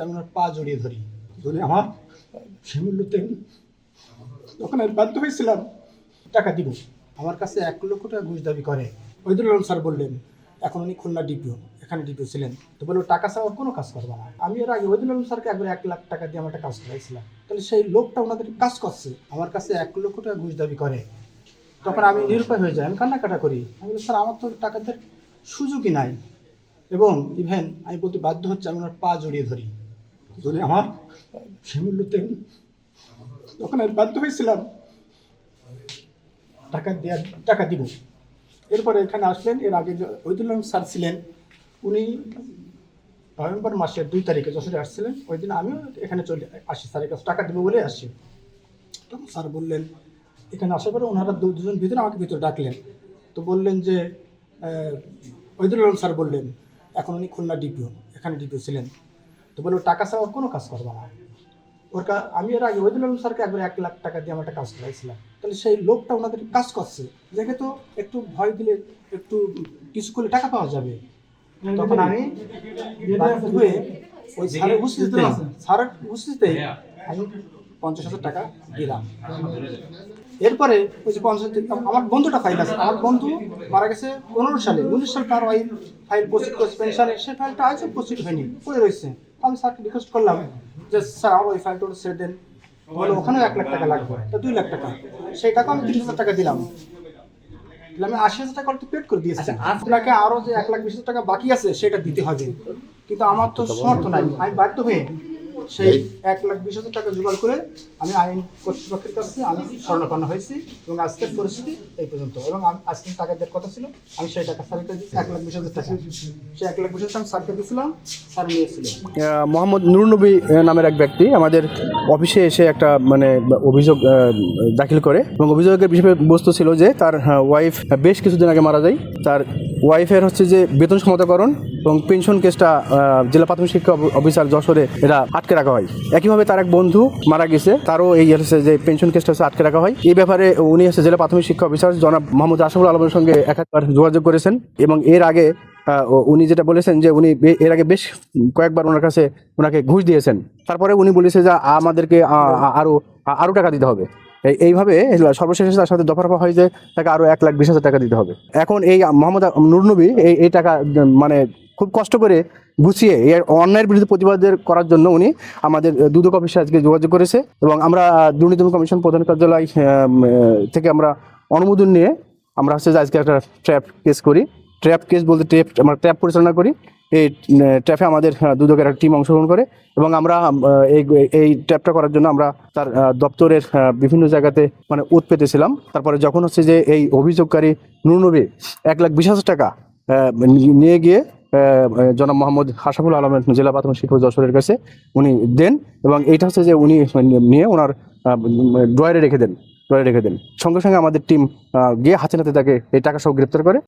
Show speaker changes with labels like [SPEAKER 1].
[SPEAKER 1] আমি ওনার পা জড়িয়ে ধরি, ধরে আমার সেই মূল্যতে তখন আমি বাধ্য হয়েছিলাম টাকা দিব। আমার কাছে 1 লক্ষ টাকা ঘুষ দাবি করে। ওইদুল আলম স্যার বললেন, এখন উনি খুলনা ডিপিও, এখানে ডিপিও ছিলেন, তো বললো টাকা ছাড়া কোনো কাজ করবে না। আমি এর আগে ওইদুল আলম স্যারকে একবার 1 লাখ টাকা দিয়ে আমার একটা কাজ করাইছিলাম, তাহলে সেই লোকটা ওনাদের কাজ করছে, আমার কাছে 1 লক্ষ টাকা ঘুষ দাবি করে। তখন আমি নিরুপায় হয়ে যাই, আমি কান্নাকাটা করি। আমি বলি, স্যার আমার তো টাকাদের সুযোগই নাই, এবং ইভেন আমি বলতে বাধ্য হচ্ছে, আমি ওনার পা জড়িয়ে ধরি, ধরে আমার সেই মূল্যতে তখন আমি বাধ্য হয়েছিলাম টাকা দিব। এরপরে এখানে আসলেন, এর আগে ওইদুল আলম স্যার ছিলেন, উনি নভেম্বর মাসের 2 তারিখে যশোরে আসছিলেন। ওই দিন আমিও এখানে চলে আসি, স্যারের কাছে টাকা দেবো বলে আসছি। তখন স্যার বললেন, এখানে আসার পরে ওনারা দুজন ভিতরে আমাকে ভিতরে ডাকলেন, তো বললেন যে ওইদুল আলম স্যার বললেন, এখন উনি খুলনা ডিপিও, এখানে ডিপিও ছিলেন, তো বললো টাকা ছাড়া ওর কোনো কাজ করবে না। আমি এর আগে ওইদুল আলম স্যারকে একবার 1 লাখ টাকা দিয়ে আমার একটা কাজ করাইছিলাম, তাহলে সেই লোকটা ওনাদের কাজ করছে, দেখে তো একটু ভয় দিলে একটু কিছু করলে টাকা পাওয়া যাবে। তখন আমি বাধ্য হয়ে ওই স্যারের উপস্থিতিতে আমি 50,000 টাকা দিলাম। এরপরে ওই যে 50,000, আমার বন্ধুটা ফাইল আছে, আমার বন্ধু মারা গেছে 15 সালে, 19 সাল তার ওই ফাইল প্রসিড করছে পেনশনে, সেই ফাইলটা আজও প্রসিড হয়নি, পড়ে রয়েছে। আমি স্যারকে রিকোয়েস্ট করলাম যে স্যার আমার ওই ফাইলটা ছেড়ে দেন, বলে ওখানেও 1 লাখ টাকা লাগবে, তো 2 লাখ টাকা, সেই টাকা আমি 30,000 টাকা দিলাম। আমি 80,000 টাকা অলরেডি পেড করে দিয়েছি, আপনাকে আরও যে 1,20,000 টাকা বাকি আছে সেটা দিতে হবে, কিন্তু আমার তো সমর্থ নাই। আমি বাধ্য হয়ে সেই 1,20,000 টাকা জোগাড় করে আমি আইন কর্তৃপক্ষের কাছে আমি স্বর্ণাপন্ন হয়েছি, এবং আজকের পরিস্থিতি এই পর্যন্ত। এবং আজকে টাকা দেওয়ার কথা ছিল, আমি সেই টাকা স্যারকে দিচ্ছি 1,20,000 টাকা, সেই 1,20,000 টাকা আমি স্যারকে দিয়েছিলাম, স্যার নিয়েছিলেন।
[SPEAKER 2] মোহাম্মদ নুরনবী নামের এক ব্যক্তি আমাদের অফিসে এসে একটা অভিযোগ দাখিল করে, এবং অভিযোগের বিষয়বস্তু ছিল যে তার ওয়াইফ বেশ কিছুদিন আগে মারা যায়। তার ওয়াইফের হচ্ছে যে বেতন সমতাকরণ এবং পেনশন কেসটা জেলা প্রাথমিক শিক্ষা অফিসার যশোরে এরা আটকে রাখা হয়। একইভাবে তার এক বন্ধু মারা গেছে, তারও এই হচ্ছে যে পেনশন কেসটা আটকে রাখা হয়। এই ব্যাপারে উনি হচ্ছে জেলা প্রাথমিক শিক্ষা অফিসার জনাব মোহাম্মদ রাশিদুল আলমের সঙ্গে একাধিকবার যোগাযোগ করেছেন, এবং এর আগে উনি যেটা বলেছেন যে উনি এর আগে বেশ কয়েকবার ওনাকে ঘুষ দিয়েছেন। তারপরে উনি বলেছে যে আমাদেরকে আরো টাকা দিতে হবে। এইভাবে সর্বশেষে তার সাথে দফারফা হয় যে তাকে আরো 1,20,000 টাকা দিতে হবে। এখন এই মোহাম্মদ নুরনবী এই টাকা খুব কষ্ট করে গুছিয়ে এর অন্যায়ের বিরুদ্ধে প্রতিবাদের করার জন্য উনি আমাদের দুদক অফিসে আজকে যোগাযোগ করেছে, এবং আমরা দুর্নীতি কমিশন প্রধান কার্যালয় থেকে আমরা অনুমোদন নিয়ে আমরা হচ্ছে যে আজকে একটা ট্র্যাপ কেস করি। ট্র্যাপ কেস বলতে আমরা ট্র্যাপ পরিচালনা করি। এই ট্র্যাপে আমাদের দুদকের একটা টিম অংশগ্রহণ করে, এবং আমরা এই ট্র্যাপটা করার জন্য আমরা তার দপ্তরের বিভিন্ন জায়গাতে ওত পেতেছিলাম। তারপরে যখন হচ্ছে যে এই অভিযোগকারী নুরনবী 1,20,000 টাকা নিয়ে গিয়ে জনাব মোহাম্মদ আশরাফুল আলমের জেলা প্রাথমিক শিক্ষক যশোরের কাছে উনি দেন, এবং এইটা হচ্ছে যে উনি নিয়ে ওনার ড্রয়ারে রেখে দেন। সঙ্গে সঙ্গে আমাদের টিম গিয়ে হাতে নাতে তাকে এই টাকা সহ গ্রেপ্তার করে।